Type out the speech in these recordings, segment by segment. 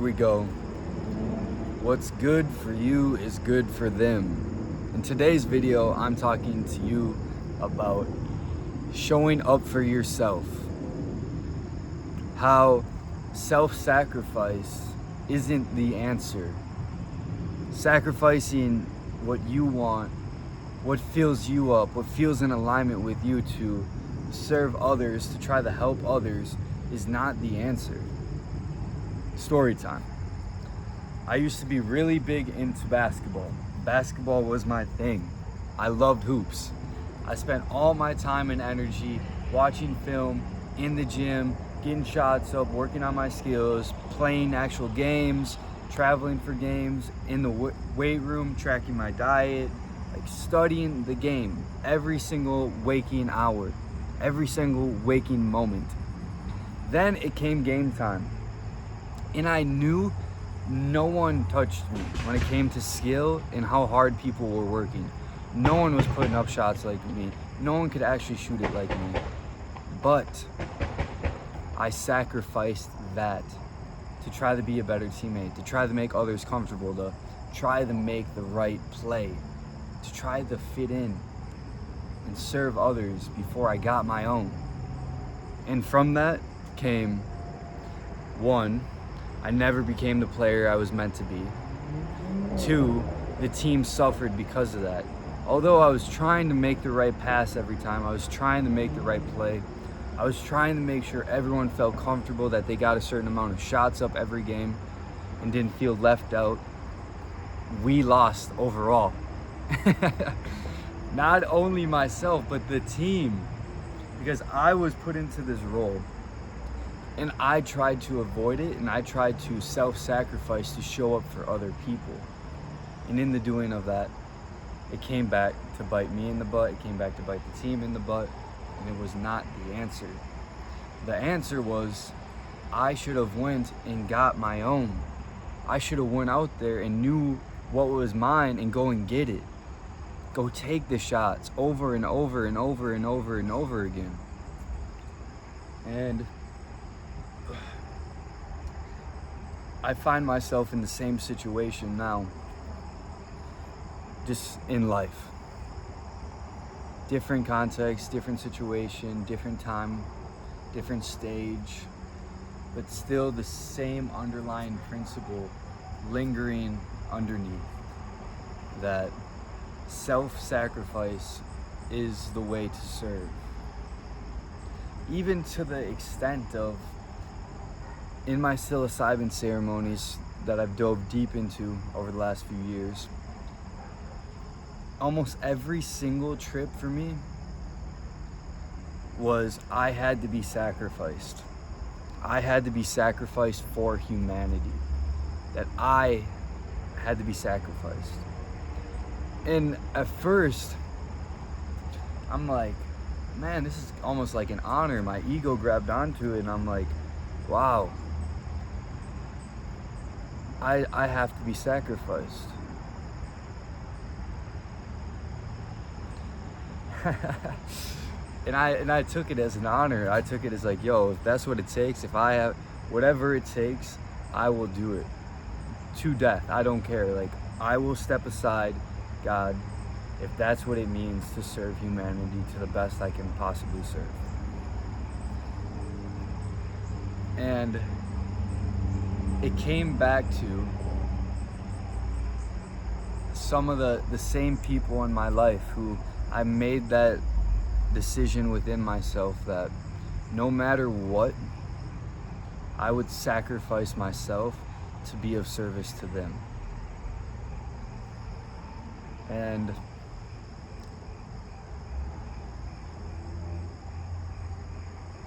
we go. What's good for you is good for them. In today's video, I'm talking to you about showing up for yourself. How self-sacrifice isn't the answer. Sacrificing what you want, what fills you up, what feels in alignment with you to serve others, to try to help others, is not the answer. Story time. I used to be really big into basketball. Basketball was my thing. I loved hoops. I spent all my time and energy watching film, in the gym, getting shots up, working on my skills, playing actual games, traveling for games, in the weight room, tracking my diet, like studying the game every single waking hour, every single waking moment. Then it came game time, and I knew no one touched me when it came to skill and how hard people were working. No one was putting up shots like me. No one could actually shoot it like me. But I sacrificed that to try to be a better teammate, to try to make others comfortable, to try to make the right play, to try to fit in and serve others before I got my own. And from that came, one, I never became the player I was meant to be. Two, the team suffered because of that. Although I was trying to make the right pass every time, I was trying to make the right play, I was trying to make sure everyone felt comfortable, that they got a certain amount of shots up every game and didn't feel left out, we lost overall. Not only myself, but the team, because I was put into this role and I tried to avoid it, and I tried to self-sacrifice to show up for other people. And in the doing of that, it came back to bite me in the butt, it came back to bite the team in the butt, and it was not the answer. The answer was, I should have went and got my own. I should have went out there and knew what was mine and go and get it. Go take the shots over and over and over and over and over again. And I find myself in the same situation now, just in life. Different context, different situation, different time, different stage, but still the same underlying principle lingering underneath, that self-sacrifice is the way to serve. Even to the extent of, in my psilocybin ceremonies that I've dove deep into over the last few years, almost every single trip for me was, I had to be sacrificed. I had to be sacrificed for humanity. That I had to be sacrificed. And at first, I'm like, man, this is almost like an honor. My ego grabbed onto it, and I'm like, wow, I have to be sacrificed. and I took it as an honor. I took it as like, yo, if that's what it takes, if I have whatever it takes, I will do it to death. I don't care. Like, I will step aside, God, if that's what it means to serve humanity to the best I can possibly serve. And it came back to some of the same people in my life who I made that decision within myself that no matter what, I would sacrifice myself to be of service to them. And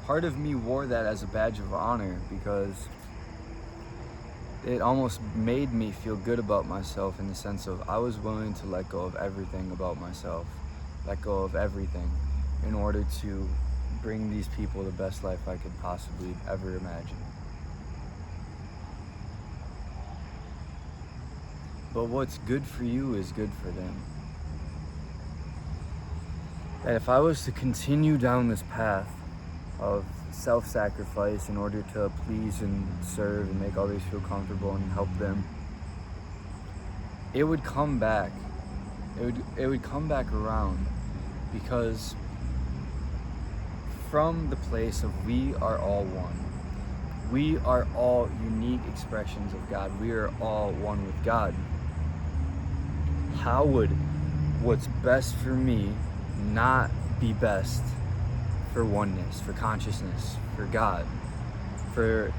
part of me wore that as a badge of honor, because it almost made me feel good about myself, in the sense of, I was willing to let go of everything about myself, let go of everything, in order to bring these people the best life I could possibly ever imagine. But what's good for you is good for them. And if I was to continue down this path of self-sacrifice in order to please and serve and make others feel comfortable and help them, it would come back. It would come back around, because from the place of we are all one. We are all unique expressions of God. We are all one with God. How would what's best for me not be best for oneness, for consciousness, for God, for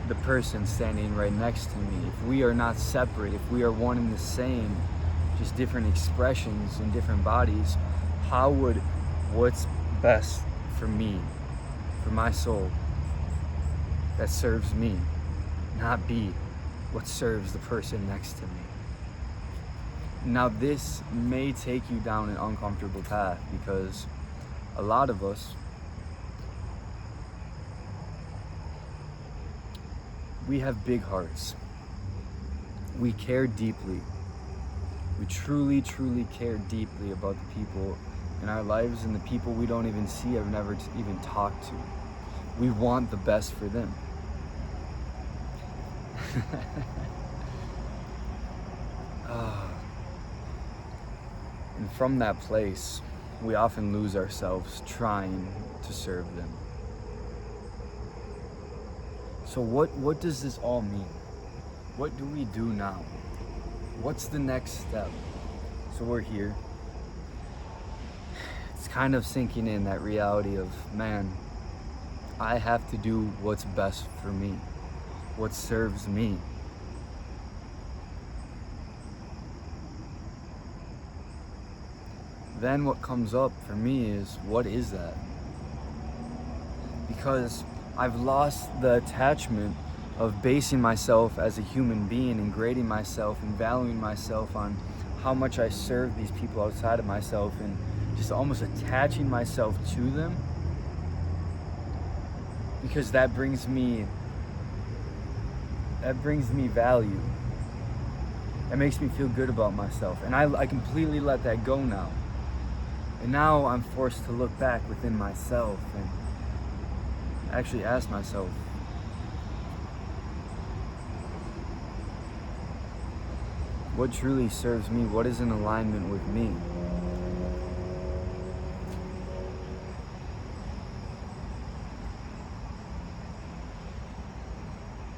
the person standing right next to me? If we are not separate, if we are one and the same, just different expressions in different bodies, how would what's best for me, for my soul, that serves me, not be what serves the person next to me? Now, this may take you down an uncomfortable path, because a lot of us, we have big hearts. We care deeply. We truly, truly care deeply about the people in our lives, and the people we don't even see, have never even talked to. We want the best for them. And from that place, we often lose ourselves trying to serve them. So what does this all mean? What do we do now? What's the next step? So we're here. It's kind of sinking in, that reality of, man, I have to do what's best for me, what serves me. Then what comes up for me is, what is that? Because I've lost the attachment of basing myself as a human being and grading myself and valuing myself on how much I serve these people outside of myself, and just almost attaching myself to them, because that brings me value. That makes me feel good about myself. And I completely let that go now. And now I'm forced to look back within myself and actually ask myself, what truly serves me? What is in alignment with me?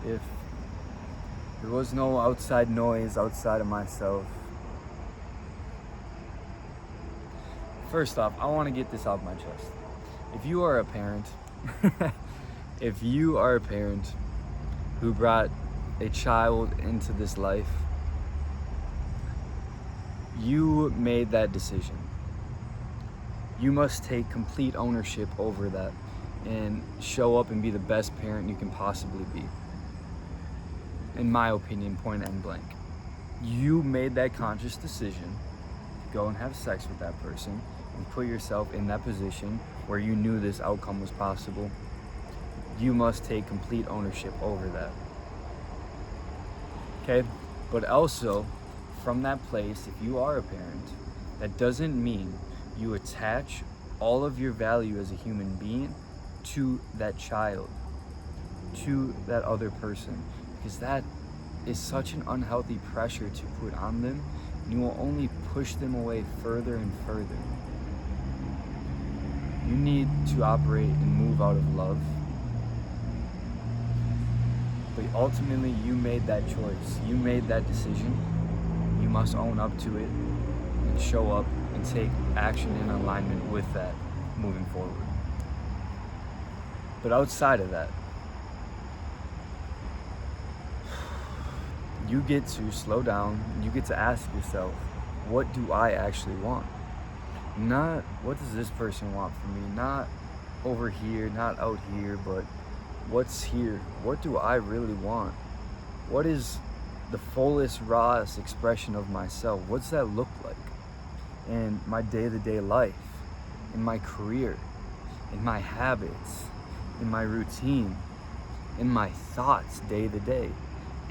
If there was no outside noise outside of myself, first off, I want to get this off my chest. If you are a parent, if you are a parent who brought a child into this life, you made that decision. You must take complete ownership over that and show up and be the best parent you can possibly be. In my opinion, point and blank. You made that conscious decision to go and have sex with that person and put yourself in that position where you knew this outcome was possible. You must take complete ownership over that. Okay? But also, from that place, if you are a parent, that doesn't mean you attach all of your value as a human being to that child, to that other person, because that is such an unhealthy pressure to put on them, and you will only push them away further and further. You need to operate and move out of love. But ultimately, you made that choice. You made that decision. You must own up to it and show up and take action in alignment with that moving forward. But outside of that, you get to slow down. You get to ask yourself, what do I actually want? Not what does this person want from me, not over here, not out here, but what's here? What do I really want? What is the fullest, rawest expression of myself? What's that look like in my day-to-day life, in my career, in my habits, in my routine, in my thoughts day to day,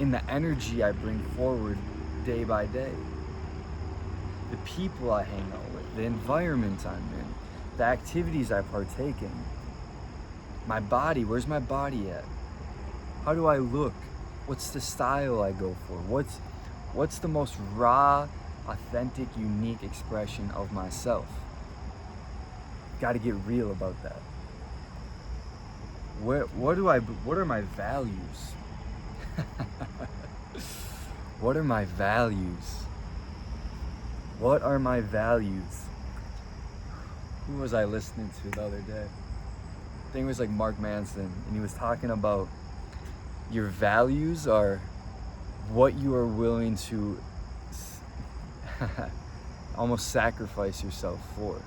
in the energy I bring forward day by day, the people I hang out with, the environment I'm in, the activities I partake in? My body, where's my body at? How do I look? What's the style I go for? What's the most raw, authentic, unique expression of myself? Got to get real about that. What are my values? What are my values? What are my values? Who was I listening to the other day? I think it was like Mark Manson, and he was talking about your values are what you are willing to almost sacrifice yourself for.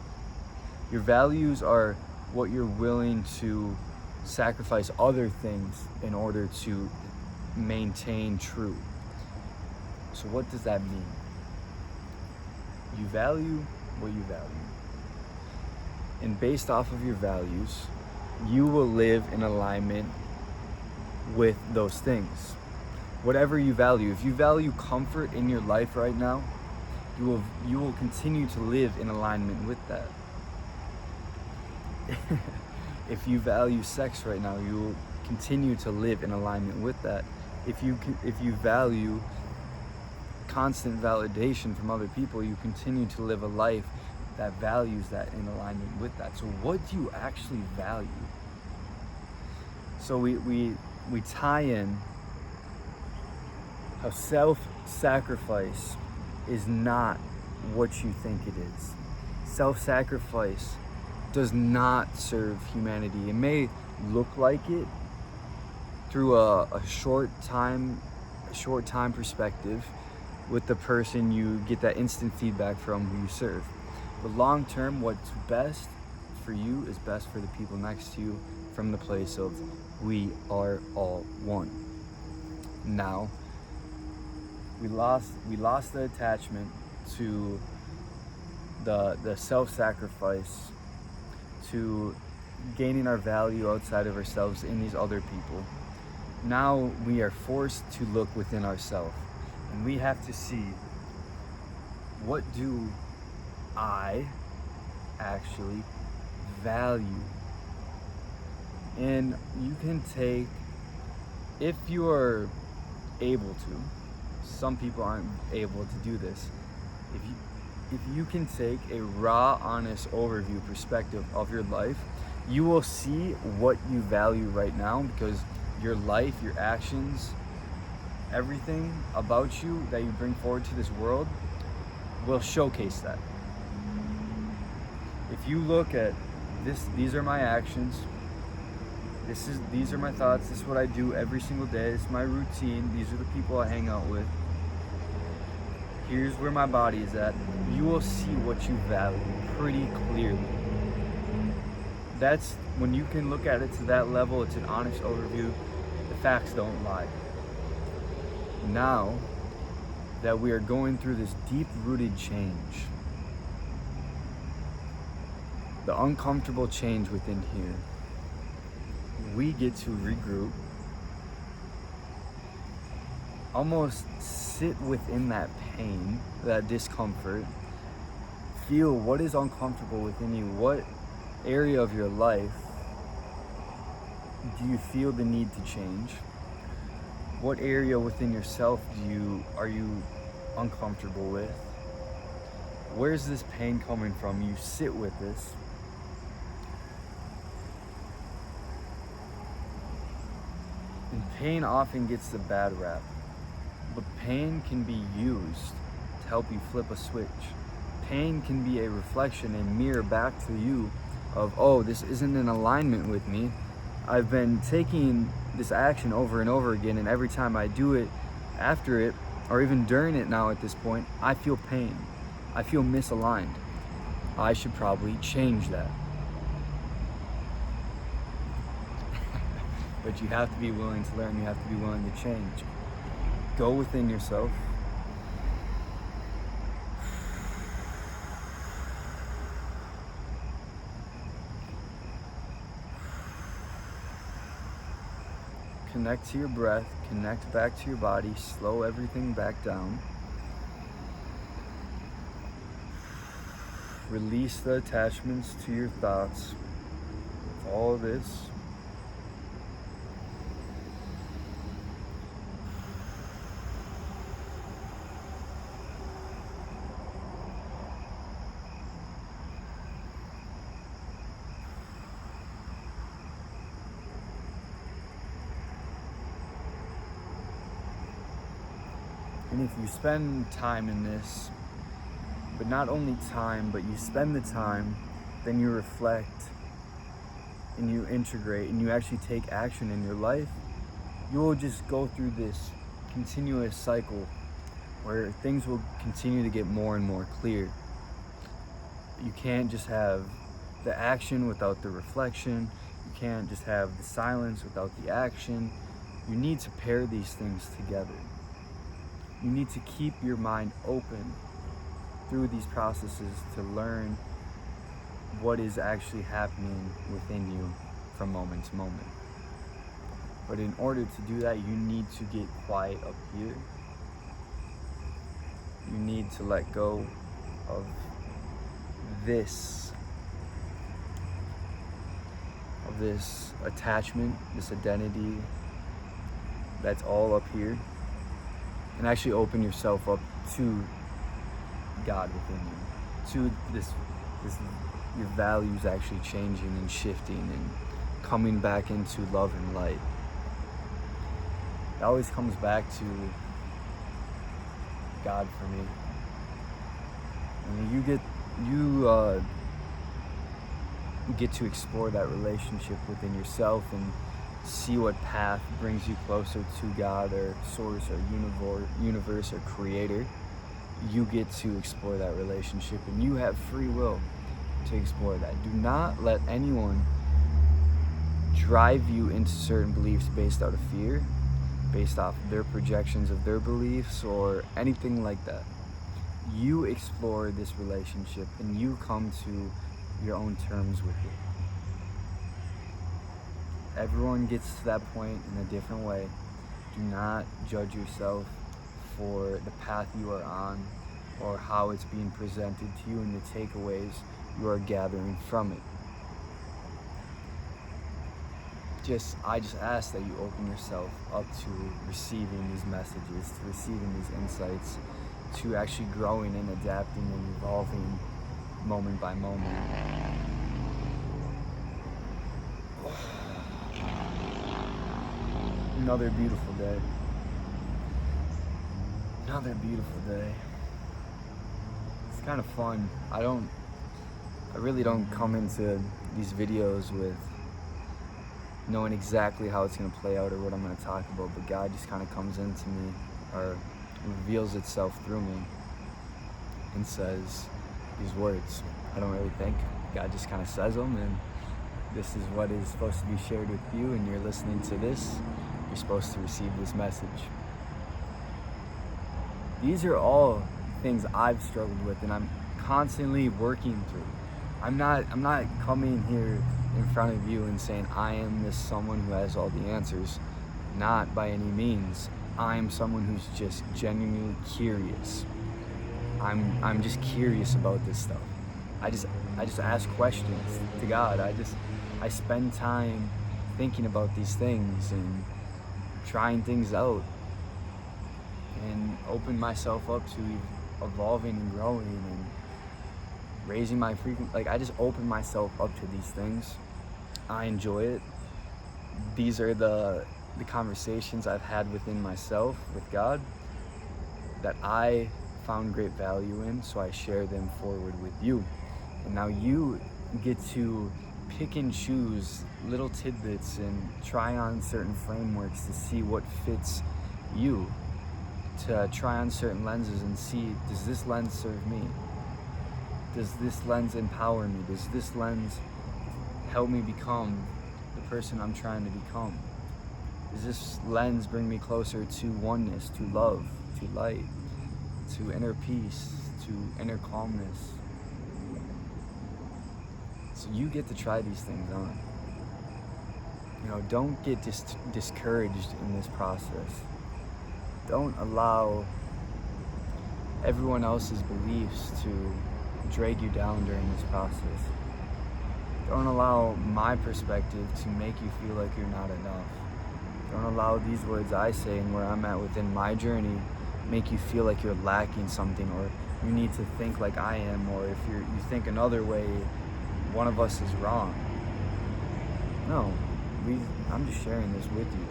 Your values are what you're willing to sacrifice other things in order to maintain true. So what does that mean? You value what you value. And based off of your values, you will live in alignment with those things. Whatever you value. If you value comfort in your life right now, you will continue to live in alignment with that. If you value sex right now, you will continue to live in alignment with that. If you value constant validation from other people, you continue to live a life that values that, in alignment with that. So what do you actually value? So we tie in how self-sacrifice is not what you think it is. Self-sacrifice does not serve humanity. It may look like it through a short time perspective with the person you get that instant feedback from who you serve. But long term, what's best for you is best for the people next to you, from the place of we are all one. Now, we lost the attachment to the self-sacrifice, to gaining our value outside of ourselves in these other people. Now we are forced to look within ourselves, and we have to see, what do I actually value? And you can take, if you are able to, some people aren't able to do this, if you can take a raw, honest overview perspective of your life, you will see what you value right now, because your life, your actions, everything about you that you bring forward to this world will showcase that. If you look at this, these are my actions, these are my thoughts, this is what I do every single day, this is my routine, these are the people I hang out with, here's where my body is at, you will see what you value pretty clearly. That's when you can look at it to that level. It's an honest overview. The facts don't lie. Now that we are going through this deep-rooted change, the uncomfortable change within here, we get to regroup, almost sit within that pain, that discomfort, feel what is uncomfortable within you. What area of your life do you feel the need to change? What area within yourself are you uncomfortable with? Where's this pain coming from? You sit with this. And pain often gets the bad rap, but pain can be used to help you flip a switch. Pain can be a reflection, a mirror back to you of, oh, this isn't in alignment with me. I've been taking this action over and over again, and every time I do it, after it, or even during it now at this point, I feel pain. I feel misaligned. I should probably change that. But you have to be willing to learn, you have to be willing to change. Go within yourself. Connect to your breath, connect back to your body, slow everything back down. Release the attachments to your thoughts. All of this. And if you spend time in this, but not only time, but you spend the time, then you reflect and you integrate and you actually take action in your life, you will just go through this continuous cycle where things will continue to get more and more clear. You can't just have the action without the reflection. You can't just have the silence without the action. You need to pair these things together. You need to keep your mind open through these processes to learn what is actually happening within you from moment to moment. But in order to do that, you need to get quiet up here. You need to let go of this attachment, this identity that's all up here, and actually open yourself up to God within you, to this your values actually changing and shifting and coming back into love and light. It always comes back to God for me. And you get to explore that relationship within yourself and see what path brings you closer to God or source or universe or creator. You get to explore that relationship, and you have free will to explore that. Do not let anyone drive you into certain beliefs based out of fear, based off their projections of their beliefs or anything like that. You explore this relationship and you come to your own terms with it. Everyone gets to that point in a different way. Do not judge yourself for the path you are on or how it's being presented to you and the takeaways you are gathering from it. I just ask that you open yourself up to receiving these messages, to receiving these insights, to actually growing and adapting and evolving moment by moment. Another beautiful day. Another beautiful day. It's kind of fun. I really don't come into these videos with knowing exactly how it's going to play out or what I'm going to talk about, but God just kind of comes into me or reveals itself through me and says these words. I don't really think. God just kind of says them, and this is what is supposed to be shared with you, and you're listening to this. You're supposed to receive this message. These are all things I've struggled with and I'm constantly working through. I'm not coming here in front of you and saying I am this someone who has all the answers. Not by any means. I'm someone who's just genuinely curious. I'm just curious about this stuff. I just ask questions to God. I spend time thinking about these things and trying things out and open myself up to evolving and growing and raising my frequency. I just open myself up to these things. I enjoy it. These are the conversations I've had within myself with God that I found great value in, so I share them forward with you. And now you get to pick and choose little tidbits and try on certain frameworks to see what fits you, to try on certain lenses and see, does this lens serve me? Does this lens empower me? Does this lens help me become the person I'm trying to become? Does this lens bring me closer to oneness, to love, to light, to inner peace, to inner calmness? So you get to try these things on. Don't get discouraged in this process. Don't allow everyone else's beliefs to drag you down during this process. Don't allow my perspective to make you feel like you're not enough. Don't allow these words I say and where I'm at within my journey make you feel like you're lacking something, or you need to think like I am, or if you think another way, one of us is wrong. No, I'm just sharing this with you.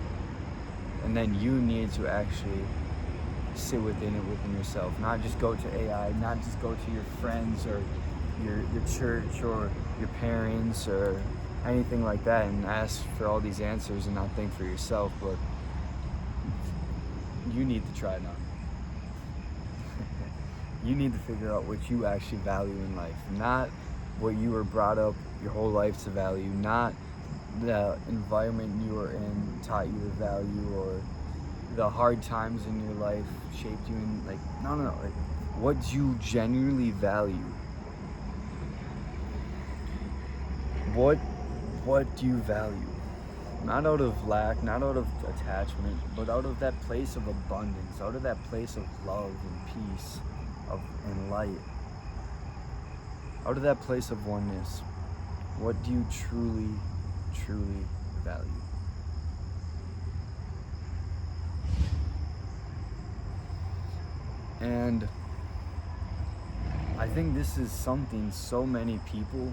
And then you need to actually sit within yourself. Not just go to AI, not just go to your friends or your church or your parents or anything like that and ask for all these answers and not think for yourself, but you need to try it out. You need to figure out what you actually value in life, not what you were brought up your whole life to value, not the environment you were in taught you to value, or the hard times in your life shaped you in, like, no, like, what do you genuinely value? What do you value? Not out of lack, not out of attachment, but out of that place of abundance, out of that place of love and peace and light, out of that place of oneness. What do you truly value? And I think this is something so many people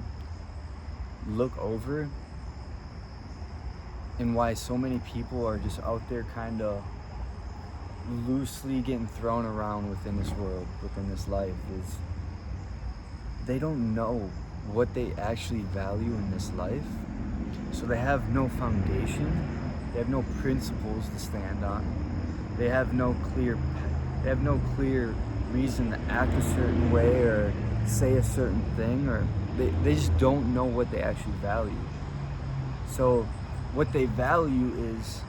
look over, and why so many people are just out there kind of loosely getting thrown around within this world, within this life, is they don't know what they actually value in this life. So they have no foundation, they have no principles to stand on, they have no clear reason to act a certain way or say a certain thing, or they just don't know what they actually value. So what they value is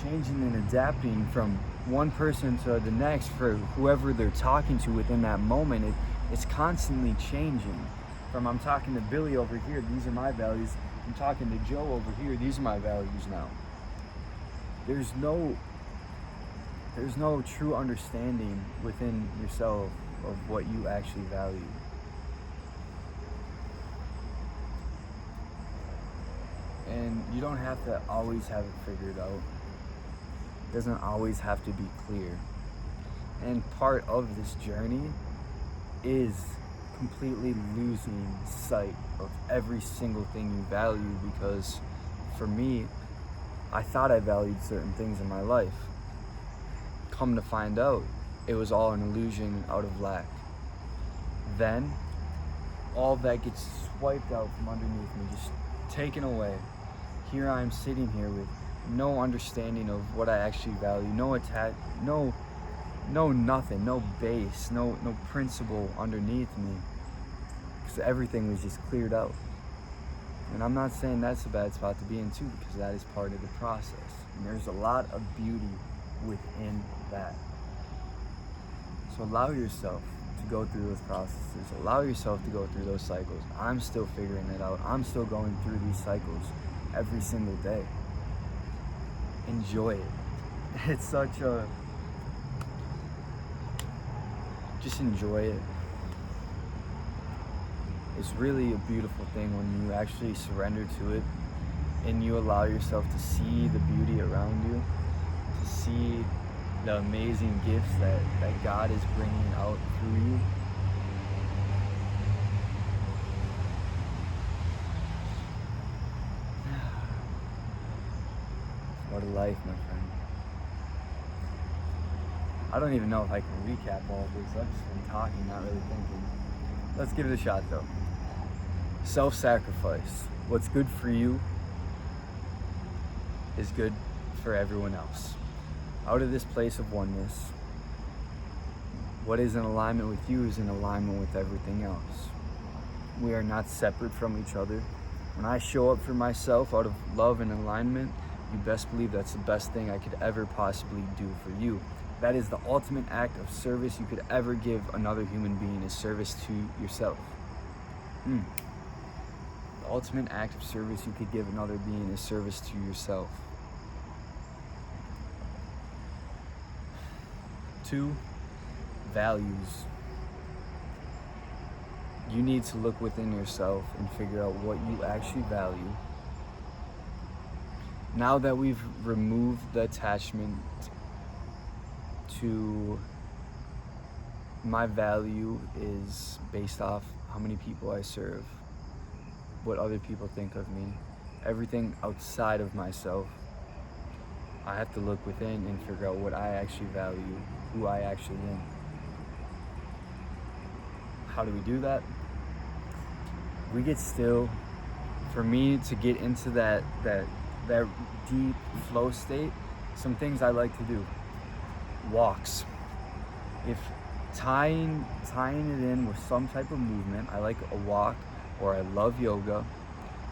changing and adapting from one person to the next for whoever they're talking to within that moment. It's constantly changing. From I'm talking to Billy over here, these are my values. I'm talking to Joe over here, these are my values now. There's no true understanding within yourself of what you actually value. And you don't have to always have it figured out. It doesn't always have to be clear. And part of this journey is completely losing sight of every single thing you value, because for me, I thought I valued certain things in my life. Come to find out, it was all an illusion out of lack. Then, all that gets swiped out from underneath me, just taken away. Here I am sitting here with no understanding of what I actually value, no nothing, no base, no principle underneath me, because everything was just cleared out. And I'm not saying that's a bad spot to be in too, because that is part of the process. And there's a lot of beauty within that. So allow yourself to go through those processes. Allow yourself to go through those cycles. I'm still figuring it out. I'm still going through these cycles every single day. Enjoy it. It's such a... just enjoy it. It's really a beautiful thing when you actually surrender to it and you allow yourself to see the beauty around you, to see the amazing gifts that God is bringing out through you. What a life, my friend. I don't even know if I can recap all of this. I've just been talking, not really thinking. Let's give it a shot though. Self-sacrifice. What's good for you is good for everyone else. Out of this place of oneness, what is in alignment with you is in alignment with everything else. We are not separate from each other. When I show up for myself out of love and alignment, you best believe that's the best thing I could ever possibly do for you. That is the ultimate act of service you could ever give another human being, is service to yourself. The ultimate act of service you could give another being is service to yourself. 2, values. You need to look within yourself and figure out what you actually value. Now that we've removed the attachment to my value is based off how many people I serve, what other people think of me, everything outside of myself. I have to look within and figure out what I actually value, who I actually am. How do we do that? We get still. For me to get into that deep flow state, some things I like to do. Walks. If tying it in with some type of movement, I like a walk, or I love yoga,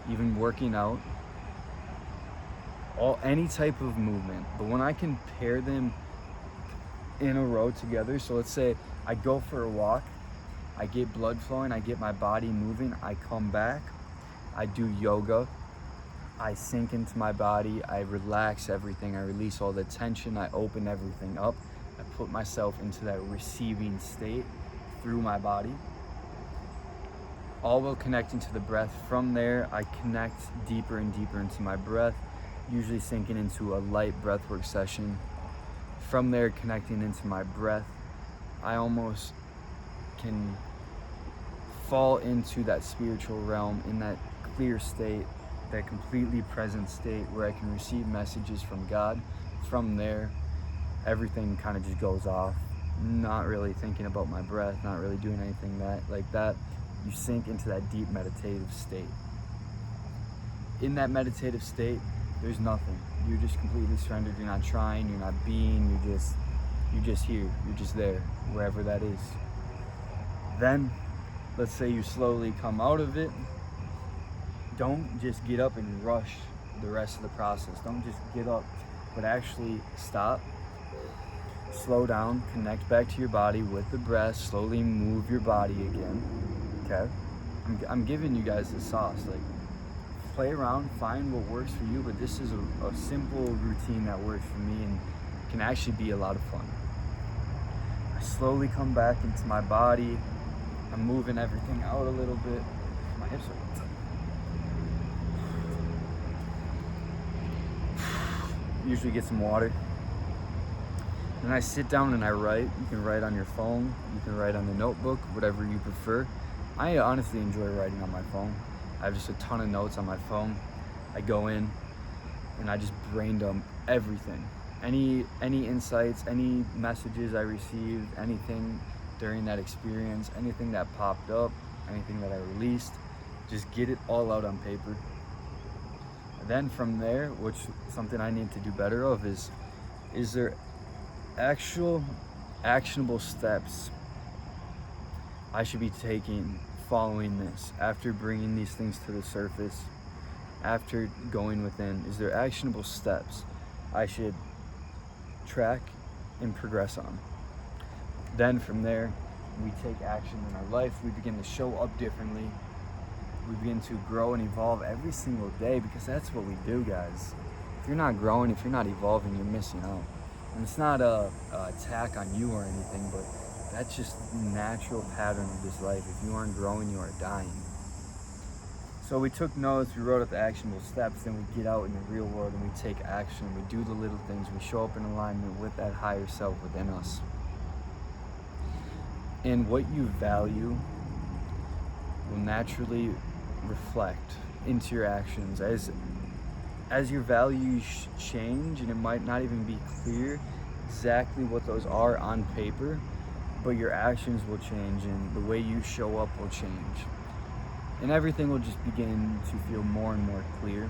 even working out, any type of movement. But when I can pair them in a row together, so let's say I go for a walk, I get blood flowing, I get my body moving, I come back, I do yoga, I sink into my body, I relax everything, I release all the tension, I open everything up, I put myself into that receiving state through my body, all while connecting to the breath. From there, I connect deeper and deeper into my breath, usually sinking into a light breathwork session. From there, connecting into my breath, I almost can fall into that spiritual realm, in that clear state, that completely present state where I can receive messages from God. From there, everything kind of just goes off, not really thinking about my breath, not really doing anything like that. You sink into that deep meditative state. In that meditative state, there's nothing. You're just completely surrendered. You're not trying, you're not being, you're just here, you're just there, wherever that is. Then, let's say you slowly come out of it. Don't just get up and rush the rest of the process. Don't just get up, but actually stop, slow down, connect back to your body with the breath, slowly move your body again, okay? I'm giving you guys the sauce. Like, play around, find what works for you, but this is a simple routine that works for me and can actually be a lot of fun. I slowly come back into my body. I'm moving everything out a little bit. My hips are usually get some water. Then I sit down and I write. You can write on your phone, you can write on the notebook, whatever you prefer. I honestly enjoy writing on my phone. I have just a ton of notes on my phone. I go in and I just brain dump everything. Any insights, any messages I received, anything during that experience, anything that popped up, anything that I released, just get it all out on paper. And then from there, which something I need to do better of, is there actual actionable steps I should be taking following this, after bringing these things to the surface, after going within? Is there actionable steps I should track and progress on? Then from there, we take action in our life. We begin to show up differently. We begin to grow and evolve every single day, because that's what we do, guys. If you're not growing, if you're not evolving, you're missing out. And it's not a attack on you or anything, but that's just the natural pattern of this life. If you aren't growing, you are dying. So we took notes, we wrote up the actionable steps, then we get out in the real world and we take action. We do the little things. We show up in alignment with that higher self within us. And what you value will naturally reflect into your actions. As your values change, and it might not even be clear exactly what those are on paper, but your actions will change and the way you show up will change. And everything will just begin to feel more and more clear.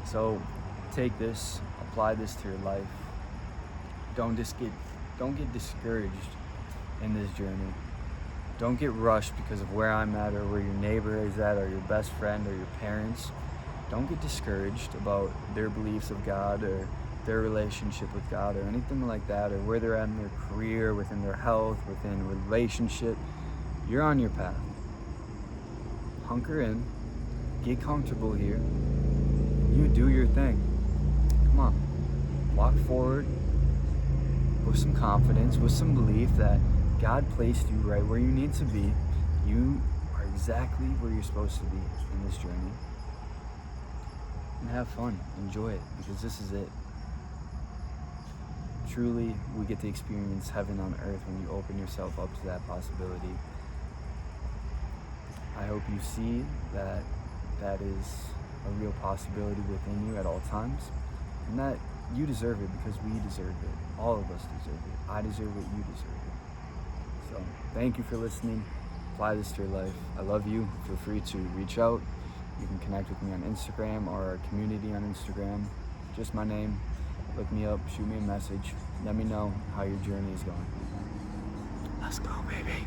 So take this, apply this to your life. Don't get discouraged in this journey. Don't get rushed because of where I'm at, or where your neighbor is at, or your best friend, or your parents. Don't get discouraged about their beliefs of God, or their relationship with God, or anything like that, or where they're at in their career, within their health, within relationship. You're on your path. Hunker in, get comfortable here. You do your thing. Come on, walk forward with some confidence, with some belief that God placed you right where you need to be. You are exactly where you're supposed to be in this journey. And have fun, enjoy it, because this is it. Truly, we get to experience heaven on earth when you open yourself up to that possibility. I hope you see that that is a real possibility within you at all times. And that you deserve it because we deserve it. All of us deserve it. I deserve it, you deserve it. So thank you for listening. Apply this to your life. I love you. Feel free to reach out. You can connect with me on Instagram or our community on Instagram. Just my name. Look me up, shoot me a message. Let me know how your journey is going. Let's go, baby.